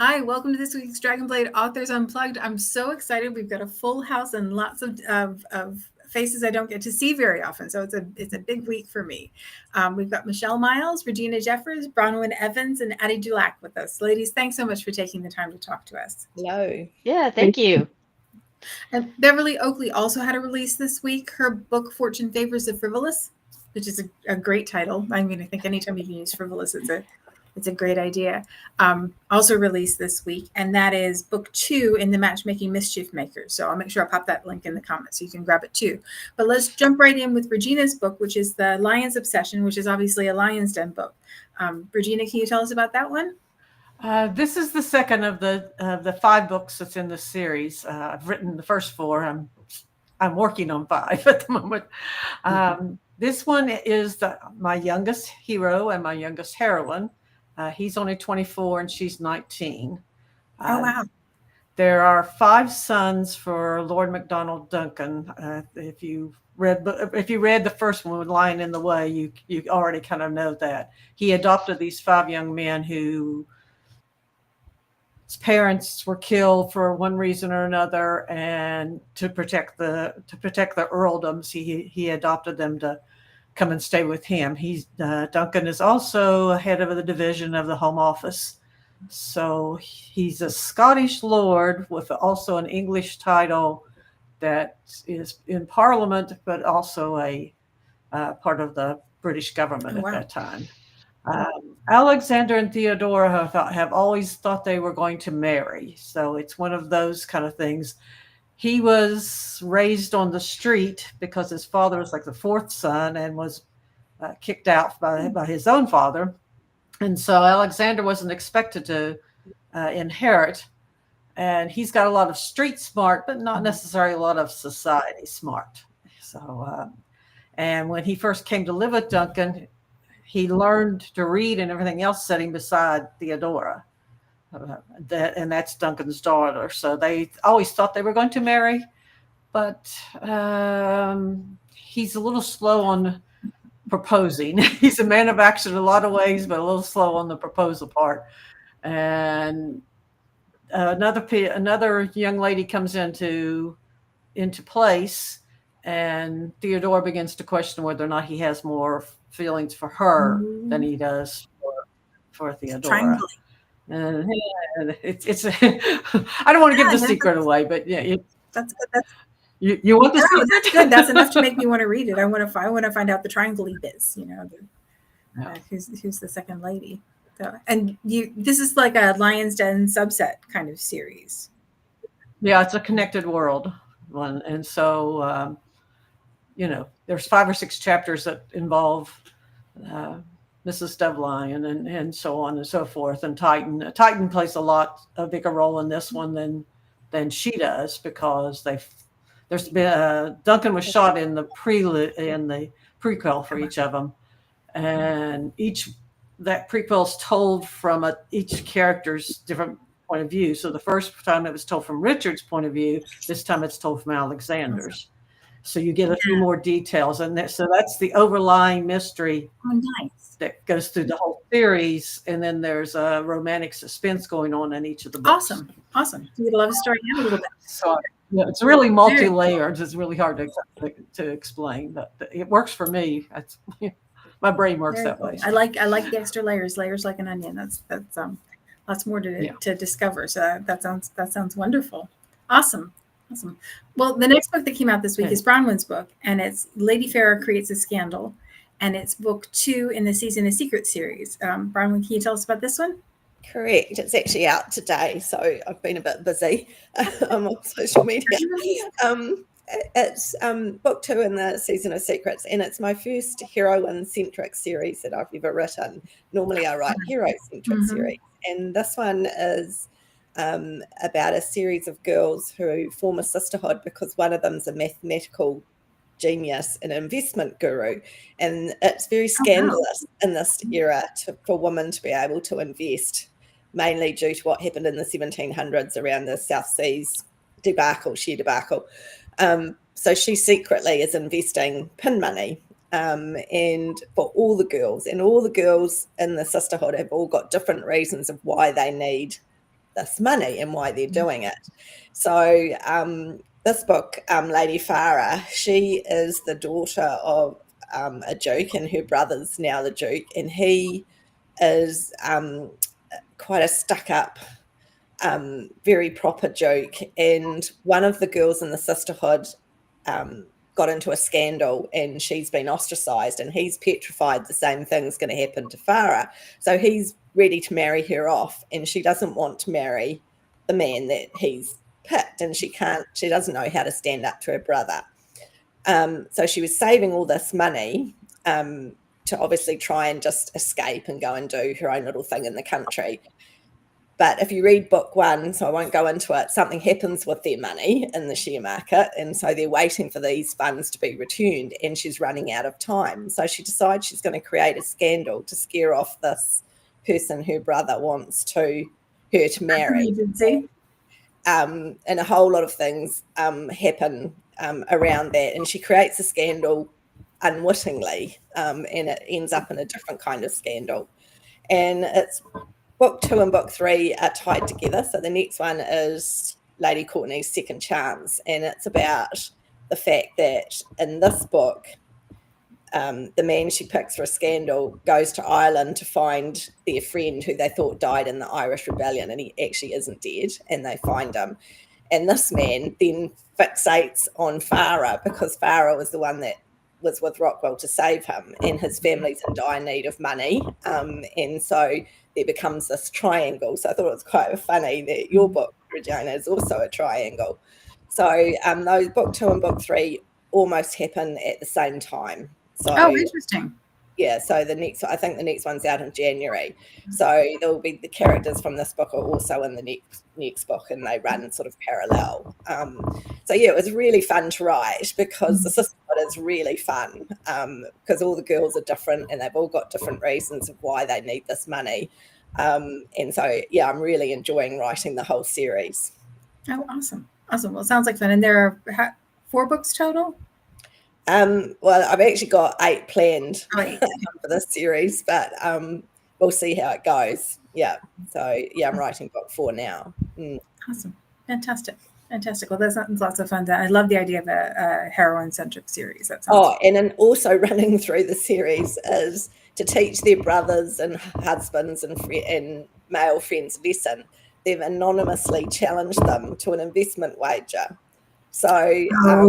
Hi, welcome to this week's Dragonblade Authors Unplugged. I'm so excited. We've got a full house and lots of faces I don't get to see very often. So it's a big week for me. We've got Michelle Miles, Regina Jeffers, Bronwen Evans, and Addy DuLac with us. Ladies, thanks so much for taking the time to talk to us. Hello. Yeah, thank you. And Beverly Oakley also had a release this week. Her book, Fortune Favors the Frivolous, which is a great title. I mean, I think anytime you can use frivolous, it's a great idea. Also released this week, and that is book 2 in the Matchmaking Mischief Makers. So I'll make sure I'll pop that link in the comments so you can grab it too. But let's jump right in with Regina's book, which is The Lion's Obsession, which is obviously a Lion's Den book. Regina, can you tell us about that one? This is the second of the 5 books that's in this series. I've written the first 4. I'm working on 5 at the moment. This one is my youngest hero and my youngest heroine. He's only 24 and she's 19. Oh, wow. There are 5 sons for Lord Macdonald Duncan. If you read the first one, Lion in the Way, you already kind of know that he adopted these 5 young men who his parents were killed for one reason or another, and to protect the earldoms, he adopted them to come and stay with him. Duncan is also head of the division of the Home Office, so he's a Scottish lord with also an English title that is in Parliament, but also a part of the British government at that time. Alexander and Theodora have always thought they were going to marry. So it's one of those kind of things. He was raised on the street because his father was like the 4th son and was kicked out by his own father. And so Alexander wasn't expected to inherit. And he's got a lot of street smart, but not necessarily a lot of society smart. So, and when he first came to live with Duncan, he learned to read and everything else sitting beside Theodora. And that's Duncan's daughter. So they always thought they were going to marry, but he's a little slow on proposing. He's a man of action in a lot of ways, but a little slow on the proposal part. And another young lady comes into place, and Theodora begins to question whether or not he has more feelings for her than he does for Theodora. And it's I don't want to give the secret away, but yeah, that's good. You want the secret? That's good. That's enough to make me want to read it. I want to find out the triangle biz. Who's the second lady. So, and this is like a Lion's Den subset kind of series. Yeah, it's a connected world one, and so there's 5 or 6 chapters that involve Mrs. Devlin and so on and so forth. And Titan plays a bigger role in this one than she does, because there's been Duncan was shot in the prequel for each of them, and that prequel is told from each character's different point of view. So the first time it was told from Richard's point of view. This time it's told from Alexander's. So you get a few more details, and so that's the overlying mystery that goes through the whole series. And then there's a romantic suspense going on in each of the books. Awesome. You love story a little bit. So it's really multi-layered. It's really hard to explain, but it works for me. My brain works that way. I like the extra layers like an onion. That's lots more to discover. So that sounds wonderful. Awesome. Well, the next book that came out this week is Bronwen's book, and it's Lady Farrah Creates a Scandal, and it's book 2 in the Season of Secrets series. Bronwen, can you tell us about this one? Correct. It's actually out today, so I've been a bit busy on social media. It's book 2 in the Season of Secrets, and it's my first heroine-centric series that I've ever written. Normally I write hero-centric series, and this one is about a series of girls who form a sisterhood because one of them's a mathematical genius, an investment guru, and it's very scandalous in this era for women to be able to invest, mainly due to what happened in the 1700s around the South Seas share debacle. So she secretly is investing pin money, and for all the girls in the sisterhood have all got different reasons of why they need this money and why they're doing it. So this book, Lady Farah, she is the daughter of a duke, and her brother's now the duke, and he is quite a stuck-up, very proper duke. And one of the girls in the sisterhood got into a scandal, and she's been ostracized, and he's petrified the same thing's going to happen to Farah. So he's ready to marry her off, and she doesn't want to marry the man that he's picked, and she doesn't know how to stand up to her brother. So she was saving all this money to obviously try and just escape and go and do her own little thing in the country. But if you read book one, so I won't go into it, something happens with their money in the share market. And so they're waiting for these funds to be returned, and she's running out of time. So she decides she's going to create a scandal to scare off this person her brother wants her to marry. And a whole lot of things happen around that. And she creates a scandal unwittingly, and it ends up in a different kind of scandal. And it's book 2 and book 3 are tied together. So the next one is Lady Courtney's Second Chance. And it's about the fact that in this book, the man she picks for a scandal goes to Ireland to find their friend who they thought died in the Irish Rebellion, and he actually isn't dead, and they find him. And this man then fixates on Farah, because Farah was the one that was with Rockwell to save him, and his family's in dire need of money. And so there becomes this triangle. So I thought it was quite funny that your book, Regina, is also a triangle. So those book 2 and book 3 almost happen at the same time. So, interesting. Yeah, so I think the next one's out in January. So there'll be the characters from this book are also in the next book, and they run sort of parallel. So yeah, it was really fun to write, because the sisterhood is really fun, because all the girls are different, and they've all got different reasons of why they need this money. And so yeah, I'm really enjoying writing the whole series. Oh, awesome. Well, it sounds like fun. And there are 4 books total? Well, I've actually got 8 planned for this series, but we'll see how it goes. Yeah. So yeah, I'm writing book 4 now. Awesome. Fantastic. Well, that sounds lots of fun. I love the idea of a heroine-centric series. That sounds and then also running through the series is to teach their brothers and husbands and male friends lesson. They've anonymously challenged them to an investment wager. So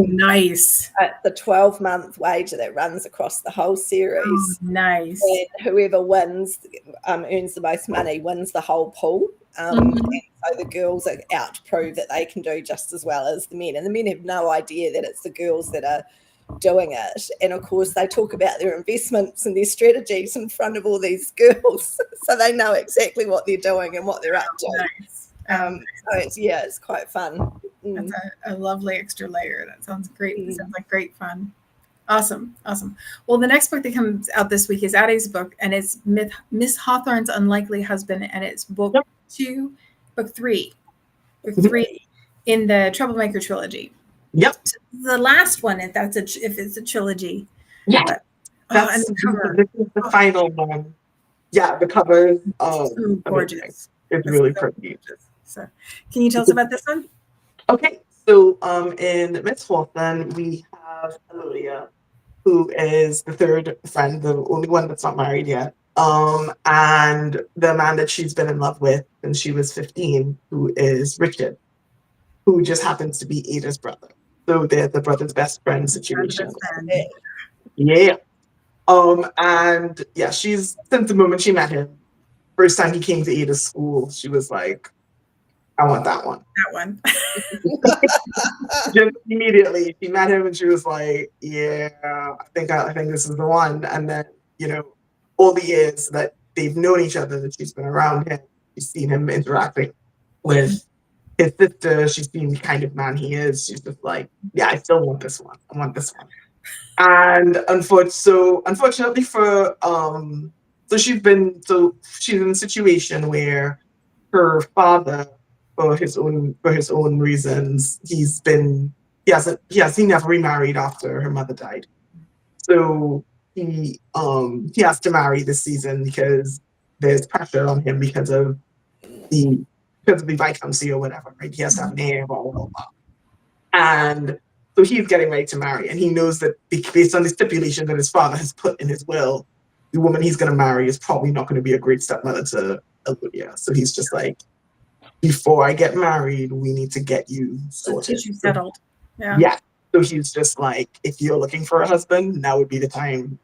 nice. The 12-month wager that runs across the whole series. Nice. And whoever wins, earns the most money, wins the whole pool. And so the girls are out to prove that they can do just as well as the men. And the men have no idea that it's the girls that are doing it. And of course, they talk about their investments and their strategies in front of all these girls. So they know exactly what they're doing and what they're up to. Nice. So it's quite fun. That's a lovely extra layer. That sounds great. It sounds like great fun. Awesome. Well, the next book that comes out this week is Addy's book, and it's Miss Hawthorne's Unlikely Husband, and it's book 3 in the Troublemaker trilogy. Yep. So the last one, if it's a trilogy. Yeah. But, this is the final one. Yeah, the cover is gorgeous. It's really pretty. So, can you tell us about this one? Okay, so in Miss Hawthorne, we have Alodia, who is the third friend, the only one that's not married yet. And the man that she's been in love with since she was 15, who is Richard, who just happens to be Ada's brother. So they're the brother's best friend situation. Yeah. And yeah, she's, since the moment she met him, first time he came to Ada's school, she was like, I want that one. Just immediately, she met him and she was like, yeah, I think this is the one. And then, all the years that they've known each other, that she's been around him, she's seen him interacting with his sister, she's seen the kind of man he is. She's just like, yeah, I still want this one. I want this one. And unfortunately for she's in a situation where her father, for his own reasons, he never remarried after her mother died. So he has to marry this season because there's pressure on him because of the because of the Viscountcy or whatever, right? He has to have an heir, blah, blah, blah. And so he's getting ready to marry, and he knows that based on the stipulation that his father has put in his will, the woman he's going to marry is probably not going to be a great stepmother to Olivia. So he's just like, before I get married, we need to get you sorted. Get you settled. Yeah. Yeah. So he's just like, if you're looking for a husband, now would be the time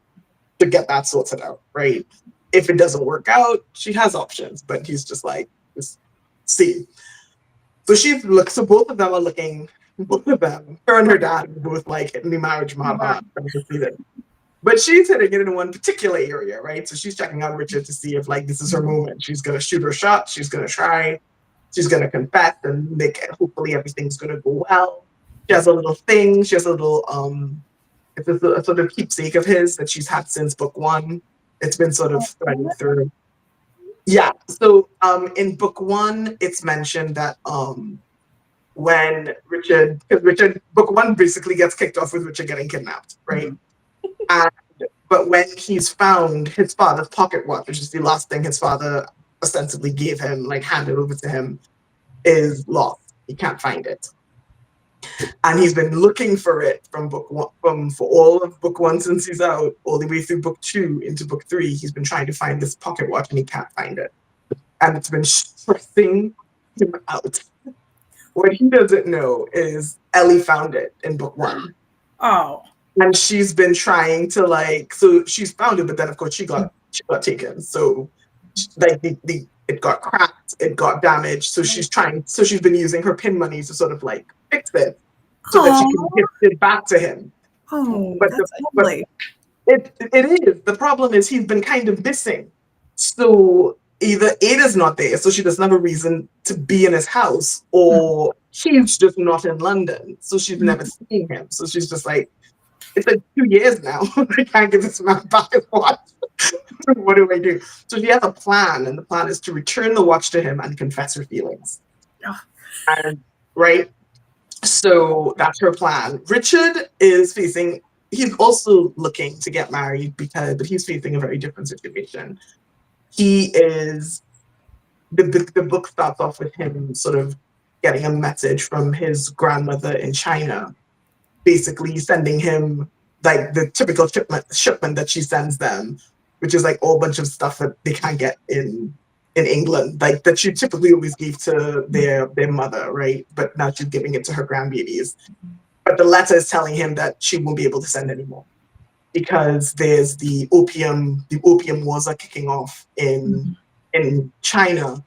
to get that sorted out, right? If it doesn't work out, she has options, but he's just like, just see. So so both of them are looking, both of them, her and her dad are both like hitting the marriage mark hard. But she's hitting it in one particular area, right? So she's checking out Richard to see if like this is her moment. She's gonna shoot her shot, she's gonna try, she's gonna confess, and hopefully everything's gonna go well. She has a little thing, she has a little it's a sort of keepsake of his that she's had since book 1. It's been sort of threading through. Yeah. So in book 1, it's mentioned that when book 1 basically gets kicked off with Richard getting kidnapped, right? But when he's found, his father's pocket watch, which is the last thing his father ostensibly gave him, like handed over to him, is lost. He can't find it. And he's been looking for it from book 1, for all of book 1 since he's out, all the way through book 2 into book 3. He's been trying to find this pocket watch and he can't find it. And it's been stressing him out. What he doesn't know is Ellie found it in book 1. Oh. And she's been trying to so she's found it, but then of course she got taken. So like it got cracked, it got damaged. So she's been using her pin money to sort of like fix it so that she can gift it back to him. Oh, but that's lovely. It is. The problem is he's been kind of missing. So either Ada's not there, so she doesn't have a reason to be in his house, or he's just not in London, so she's never seen him. So she's just like, it's like 2 years now. I can't get this man back his watch. What do I do? So she has a plan, and the plan is to return the watch to him and confess her feelings. Oh. And right? So that's her plan. Richard is he's also looking to get married but he's facing a very different situation. He is, the book starts off with him sort of getting a message from his grandmother in China, basically sending him like the typical shipment that she sends them, which is like a whole bunch of stuff that they can't get in England, like that she typically always gave to their mother, right? But now she's giving it to her grandbabies. But the letter is telling him that she won't be able to send anymore because there's the opium wars are kicking off in China,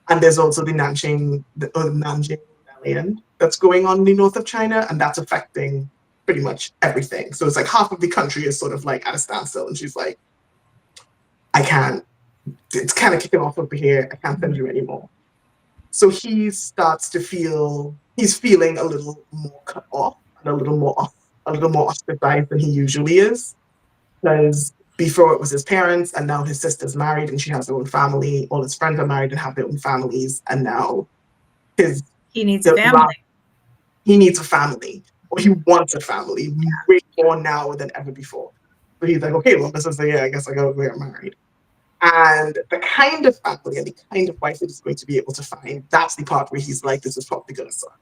and there's also the Nanjing rebellion that's going on in the north of China, and that's affecting pretty much everything. So it's like half of the country is sort of like at a standstill, and she's like, I can't. It's kind of kicking off over here. I can't send you anymore. So he starts to he's feeling a little more cut off and a little more ostracized than he usually is. Because before it was his parents, and now his sister's married and she has her own family. All his friends are married and have their own families, and now he needs a family. He needs a family, or he wants a family way more now than ever before. So he's like, okay, well, this is I guess I gotta get married. And the kind of family and the kind of wife that he's going to be able to find, that's the part where he's like, this is probably going to suck.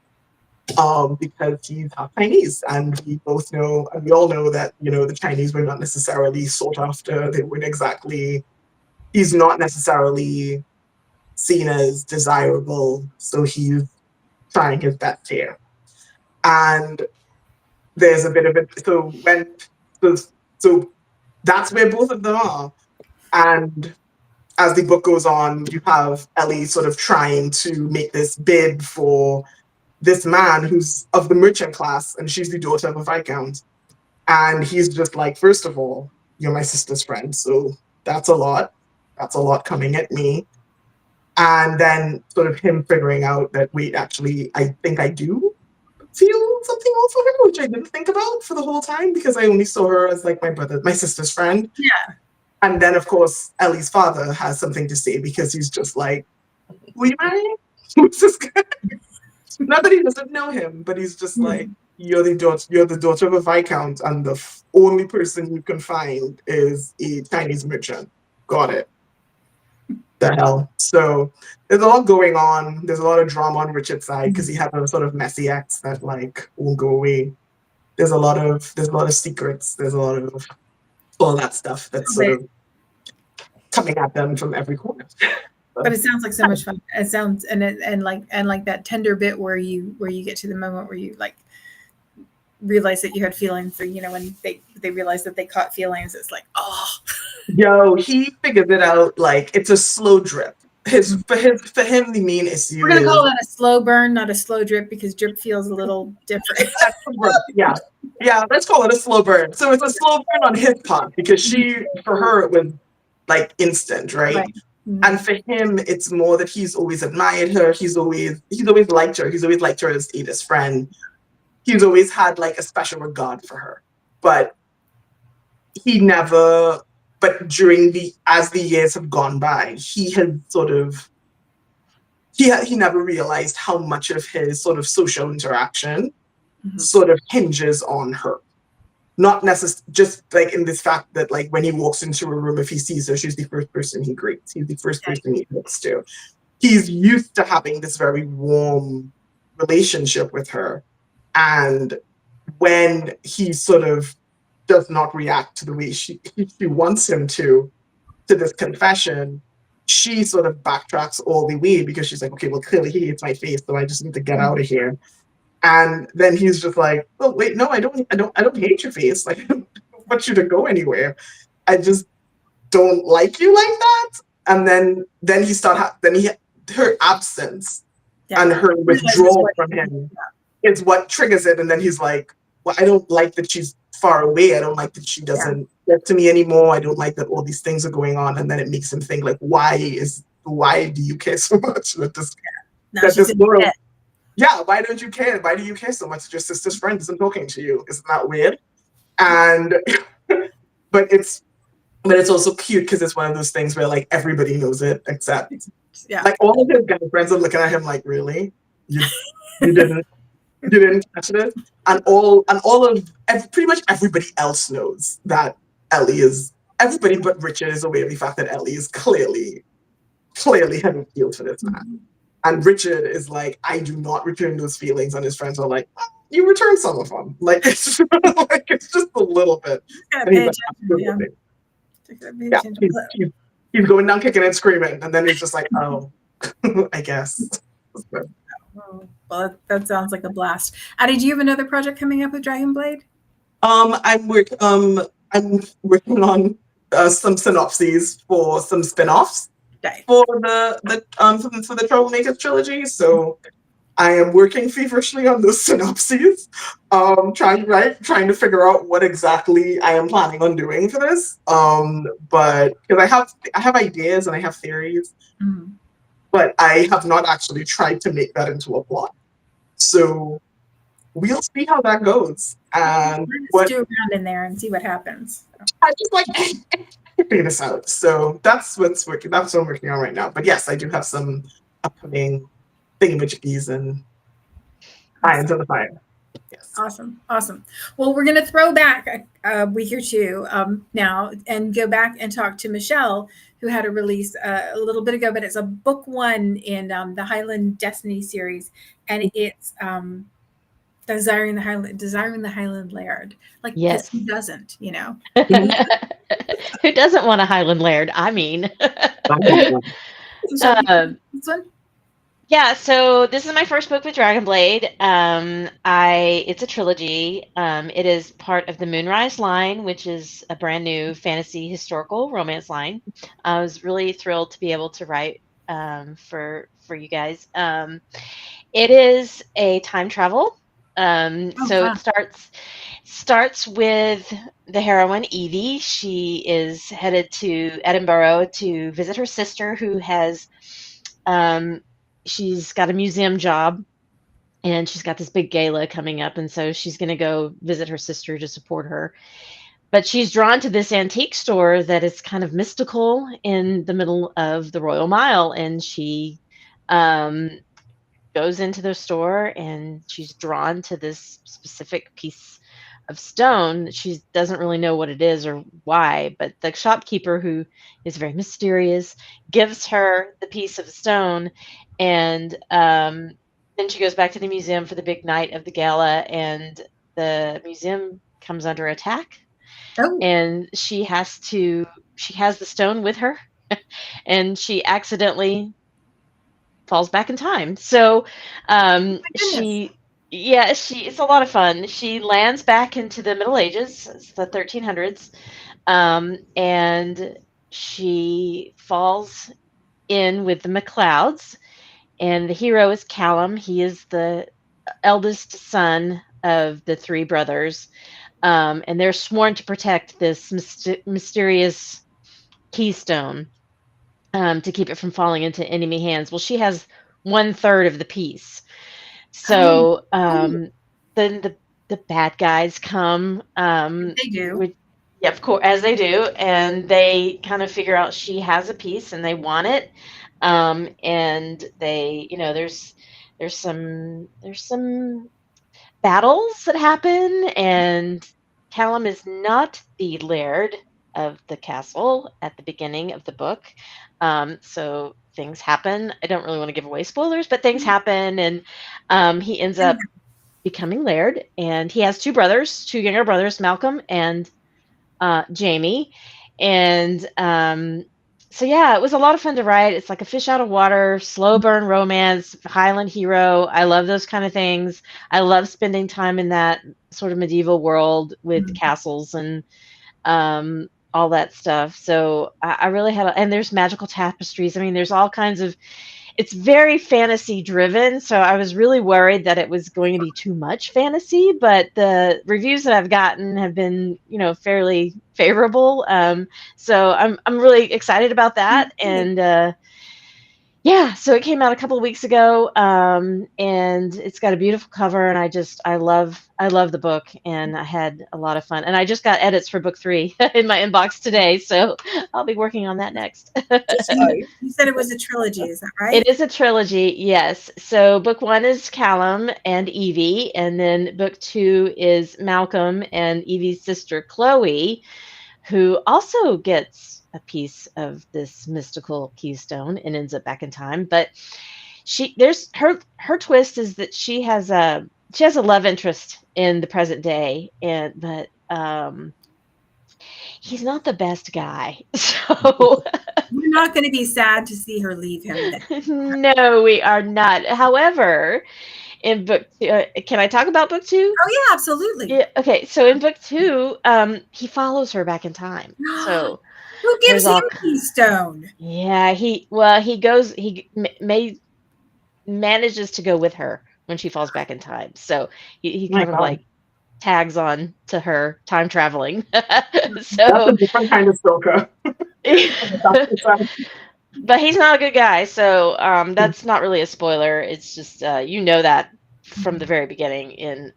Because he's half Chinese, and we both know, and we all know that, the Chinese were not necessarily sought after. They weren't exactly, he's not necessarily seen as desirable. So he's trying his best here. And there's a bit of it. So that's where both of them are. And as the book goes on, you have Ellie sort of trying to make this bid for this man who's of the merchant class, and she's the daughter of a viscount. And he's just like, first of all, you're my sister's friend, so that's a lot. That's a lot coming at me. And then sort of him figuring out that, wait, actually, I think I do feel something more for her, which I didn't think about for the whole time because I only saw her as like my sister's friend. Yeah. And then, of course, Ellie's father has something to say because he's just like, "Will you marry me?" Who's this guy? Not that he doesn't know him, but he's just like, "You're the daughter of a viscount, and the only person you can find is a Chinese merchant." Got it. the hell? So there's a lot going on. There's a lot of drama on Richard's side because he has a sort of messy ex that like won't go away. There's a lot of secrets. There's a lot of all that stuff that's sort of coming at them from every corner. But it sounds like so much fun. It sounds and like that tender bit where you get to the moment where you like realize that you had feelings, and when they realize that they caught feelings, it's like, oh. Yo, he figured it out. Like it's a slow drip. For him, the main issue. We're gonna call that a slow burn, not a slow drip, because drip feels a little different. Yeah. Let's call it a slow burn. So it's a slow burn on his part because for her, it was like instant, right? Mm-hmm. And for him, it's more that he's always admired her. He's always liked her. He's always liked her as Ada's friend. He's always had like a special regard for her. But he never. But as the years have gone by, he had sort of he never realized how much of his sort of social interaction sort of hinges on her. Not necessarily just like in this fact that like when he walks into a room, if he sees her, she's the first person he greets. He's the first person he looks to. He's used to having this very warm relationship with her. And when he sort of does not react to the way she wants him to this confession, she sort of backtracks all the way because she's like, okay, well, clearly he hates my face, so I just need to get out of here. And then he's just like, oh wait, no, I don't hate your face. Like, I don't want you to go anywhere. I just don't like you like that. And then her absence and her withdrawal from him is what triggers it. And then he's like, well, I don't like that she's far away. I don't like that she doesn't get to me anymore. I don't like that all these things are going on. And then it makes him think like, why do you care so much that this world? Yeah, why don't you care? Why do you care so much that your sister's friend isn't talking to you? Isn't that weird? And but it's also cute because it's one of those things where like everybody knows it except like all of his guy friends are looking at him like, really? You didn't catch this? And pretty much everybody else knows that everybody but Richard is aware of the fact that Ellie is clearly having feelings for this man. And Richard is like, I do not return those feelings. And his friends are like, oh, you return some of them. Like, it's just a little bit. He's going down kicking and screaming. And then he's just like, oh, I guess. Well, that sounds like a blast. Addy, do you have another project coming up with Dragonblade? I'm working on some synopses for some spin-offs. For the Troublemakers trilogy, so I am working feverishly on those synopses, trying to figure out what exactly I am planning on doing for this. But because I have ideas and I have theories, but I have not actually tried to make that into a plot. So we'll see how that goes. And let's do around in there and see what happens. I just like figure this out. So that's what I'm working on right now. But yes, I do have some upcoming thingamajiggies and irons in the fire. Yes. Awesome. Well, we're going to throw back a week or two now and go back and talk to Michelle, who had a release a little bit ago, but it's a book 1 in the Highland Destiny series, and it's Desiring the Highland Laird. Like, yes, who doesn't, Who doesn't want a Highland Laird? I mean, this one? Yeah, so this is my first book with Dragonblade. It's a trilogy. It is part of the Moonrise line, which is a brand new fantasy historical romance line. I was really thrilled to be able to write for you guys. It is a time travel. It starts with the heroine Evie. She is headed to Edinburgh to visit her sister, who has she's got a museum job, and she's got this big gala coming up, and so she's going to go visit her sister to support her. But she's drawn to this antique store that is kind of mystical in the middle of the Royal Mile, and she goes into the store, and she's drawn to this specific piece of stone. She doesn't really know what it is or why, but the shopkeeper, who is very mysterious, gives her the piece of stone, and then she goes back to the museum for the big night of the gala, and the museum comes under attack, Oh, and she has the stone with her, and she accidentally falls back in time. So my goodness. it's a lot of fun. She lands back into the Middle Ages, it's the 1300s, and she falls in with the MacLeods, and the hero is Callum. He is the eldest son of the three brothers, and they're sworn to protect this mysterious keystone, to keep it from falling into enemy hands. Well, she has 1/3 of the piece. Oh, So then the bad guys come, they do. with, yeah, of course, as they do, and they kind of figure out she has a piece and they want it. And they, there's some battles that happen, and Callum is not the laird of the castle at the beginning of the book. So things happen. I don't really want to give away spoilers, but things happen, and he ends up becoming laird, and he has two younger brothers, Malcolm and Jamie. And so yeah, it was a lot of fun to write. It's like a fish out of water, slow burn romance, Highland hero. I love those kind of things. I love spending time in that sort of medieval world with castles and all that stuff. So I really and there's magical tapestries. I mean, there's all kinds of, it's very fantasy driven. So I was really worried that it was going to be too much fantasy, but the reviews that I've gotten have been, fairly favorable. So I'm really excited about that. And yeah, so it came out a couple of weeks ago, and it's got a beautiful cover, and I love the book, and I had a lot of fun. And I just got edits for book 3 in my inbox today, so I'll be working on that next. You said it was a trilogy, is that right? It is a trilogy, yes. So book 1 is Callum and Evie, and then book 2 is Malcolm and Evie's sister Chloe, who also gets a piece of this mystical keystone and ends up back in time. But her twist is that she has a love interest in the present day, but he's not the best guy. So we're not going to be sad to see her leave him then. no, we are not. However, in book, can I talk about book 2? Oh yeah, absolutely. Yeah. Okay. So in book 2, he follows her back in time. So who gives him keystone? Yeah, he manages to go with her when she falls back in time. So he kind of like tags on to her time traveling. So that's a different kind of stalker. But he's not a good guy, so that's not really a spoiler. It's just that from the very beginning in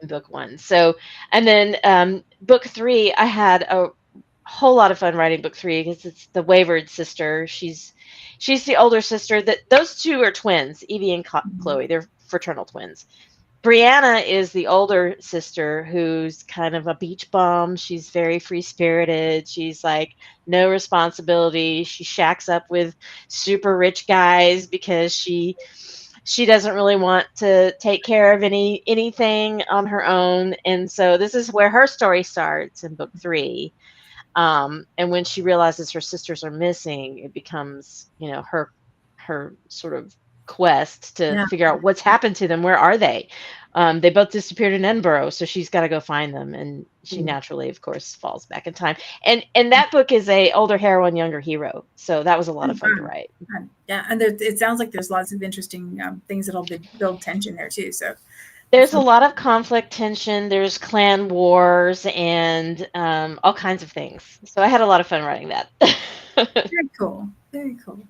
book 1. So, and then book 3, I had a whole lot of fun writing book 3 because it's the wayward sister. She's the older sister. That those two are twins, Evie and Chloe. They're fraternal twins. Brianna is the older sister who's kind of a beach bum. She's very free-spirited. She's like no responsibility. She shacks up with super rich guys because she doesn't really want to take care of anything on her own. And so this is where her story starts in book 3. And when she realizes her sisters are missing, it becomes, her sort of quest to figure out what's happened to them. Where are they? They both disappeared in Edinburgh, so she's got to go find them. And she naturally, of course, falls back in time. And that book is a older heroine, younger hero. So that was a lot of fun to write. Yeah, and it sounds like there's lots of interesting things that'll build tension there too. So there's a lot of conflict, tension. There's clan wars and all kinds of things. So I had a lot of fun writing that. Very cool. Very cool.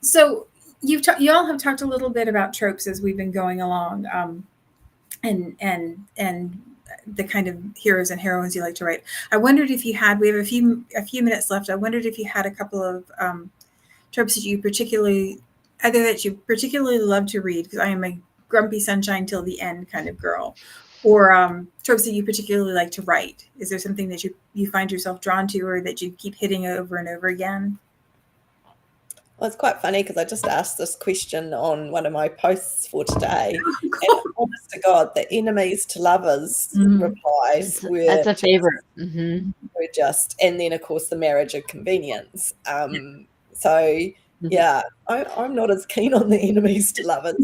So you all have talked a little bit about tropes as we've been going along, and the kind of heroes and heroines you like to write. I wondered if you had. We have a few minutes left. I wondered if you had a couple of tropes that you particularly love to read, because I am a grumpy sunshine till the end kind of girl, or tropes that you particularly like to write? Is there something that you find yourself drawn to, or that you keep hitting over and over again? Well, it's quite funny because I just asked this question on one of my posts for today. And honest to God, the enemies to lovers replies were That's a favorite. were just, and then of course the marriage of convenience. So yeah, I'm not as keen on the enemies to lovers.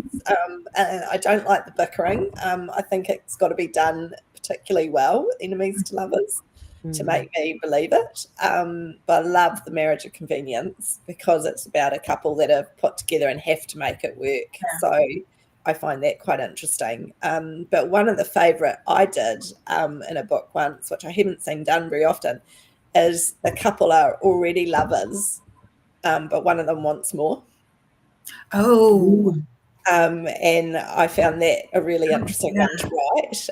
And I don't like the bickering. I think it's got to be done particularly well, enemies to lovers, to make me believe it. But I love the marriage of convenience because it's about a couple that are put together and have to make it work. Yeah. So I find that quite interesting. But one of the favourite I did in a book once, which I haven't seen done very often, is the couple are already lovers, but one of them wants more. Oh. And I found that a really interesting one to write.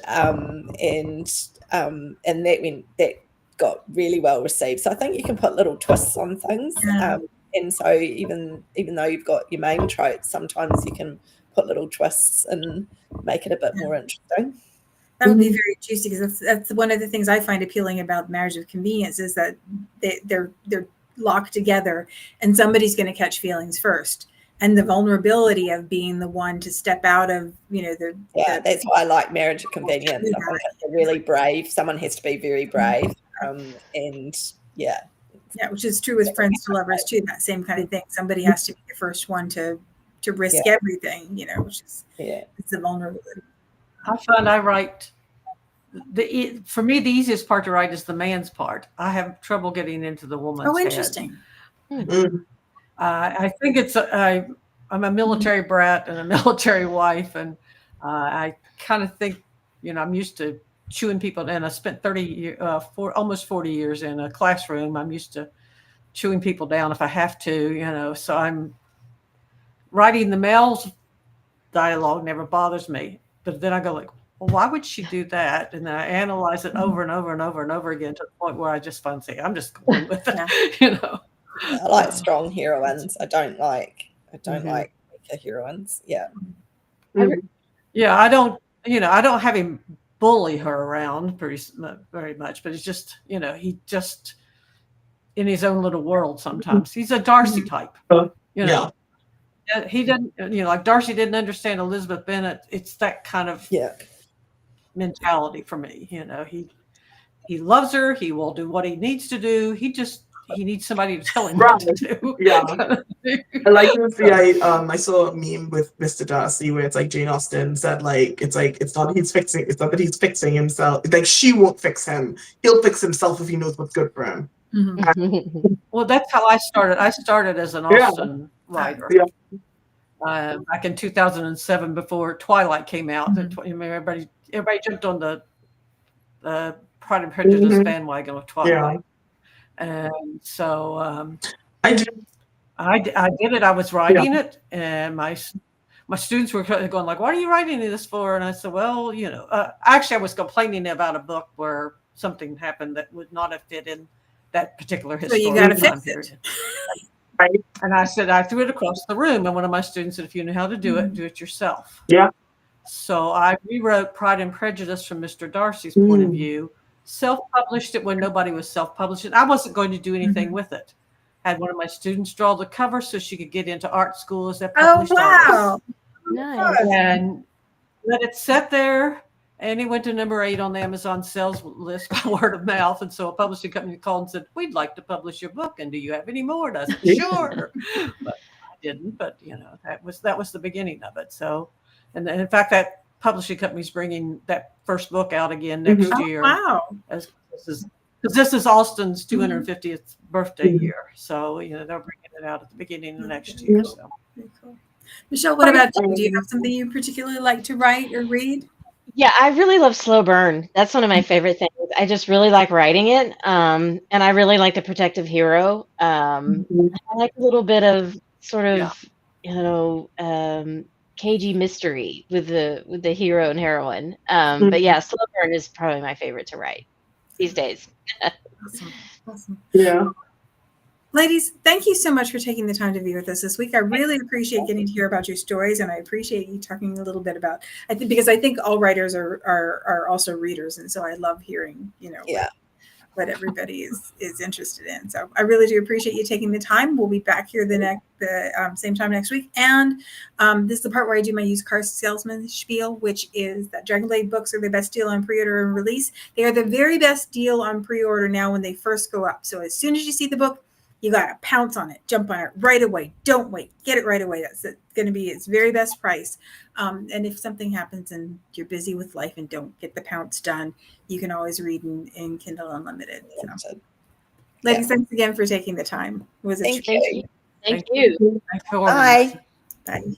And that got really well received. So I think you can put little twists on things. And so even though you've got your main tropes, sometimes you can put little twists and make it a bit more interesting. That would be very juicy, because that's one of the things I find appealing about marriage of convenience, is that they're locked together and somebody's going to catch feelings first. And the vulnerability of being the one to step out of, that's why I like marriage of convenience. I think it's really brave. Someone has to be very brave. Which is true with friends to lovers too. That same kind of thing. Somebody has to be the first one to risk everything, which is it's the vulnerability. I find I write for me the easiest part to write is the man's part. I have trouble getting into the woman's head. Interesting. I think I'm a military brat and a military wife, and I kind of think, I'm used to chewing people, and I spent almost 40 years in a classroom. I'm used to chewing people down if I have to, so I'm writing the male's dialogue never bothers me. But then I go like, well, why would she do that? And then I analyze it over and over and over and over again to the point where I just finally say, I'm just going with it, I like strong heroines. I don't like weaker heroines. Yeah. I don't have him bully her around very much, but it's just, he just in his own little world sometimes. He's a Darcy type. He didn't, like Darcy didn't understand Elizabeth Bennet. It's that kind of mentality for me. He loves her. He will do what he needs to do. He needs somebody to tell him what to do. I like to see. I saw a meme with Mr. Darcy where it's like Jane Austen said, it's not that he's fixing himself. Like, she won't fix him. He'll fix himself if he knows what's good for him. Well, that's how I started. I started as an Austen writer. Back in 2007, before Twilight came out. Everybody jumped on the Pride and Prejudice bandwagon of Twilight. And so I did it. I was writing it, and my students were going like, "What are you writing this for?" And I said, "Well, actually, I was complaining about a book where something happened that would not have fit in that particular historical time period." And I said, I threw it across the room, and one of my students said, "If you know how to do it, do it yourself." So I rewrote Pride and Prejudice from Mr. Darcy's point of view. Self-published it when nobody was self-publishing. I wasn't going to do anything with it. Had one of my students draw the cover so she could get into art school as a published artist. Nice. And let it sit there, and it went to number 8 on the Amazon sales list by word of mouth. And so a publishing company called and said, "We'd like to publish your book, and do you have any more?" And I said, "Sure." But I didn't. But that was the beginning of it. So, and in fact, that publishing company's bringing that first book out again next year. Wow! Because this is Austen's 250th birthday year, so they're bringing it out at the beginning of next year. So, very cool. Michelle, what about you? Do you have something you particularly like to write or read? Yeah, I really love slow burn. That's one of my favorite things. I just really like writing it, and I really like the protective hero. I like a little bit of sort of cagey mystery with the hero and heroine. But yeah, slow burn is probably my favorite to write these days. Awesome. Yeah. Ladies, thank you so much for taking the time to be with us this week. I really appreciate getting to hear about your stories, and I appreciate you talking a little bit about. Because I think all writers are also readers, and so I love hearing what everybody is interested in. So I really do appreciate you taking the time. We'll be back here the same time next week, and this is the part where I do my used car salesman spiel, which is that Dragonblade books are the best deal on pre-order and release. They are the very best deal on pre-order now when they first go up. So as soon as you see the book, you got to pounce on it, jump on it right away. Don't wait. Get it right away. That's going to be its very best price. And if something happens and you're busy with life and don't get the pounce done, you can always read in Kindle Unlimited. So. Ladies, thanks again for taking the time. Thank you. Thank you. Thank you. Bye. Bye.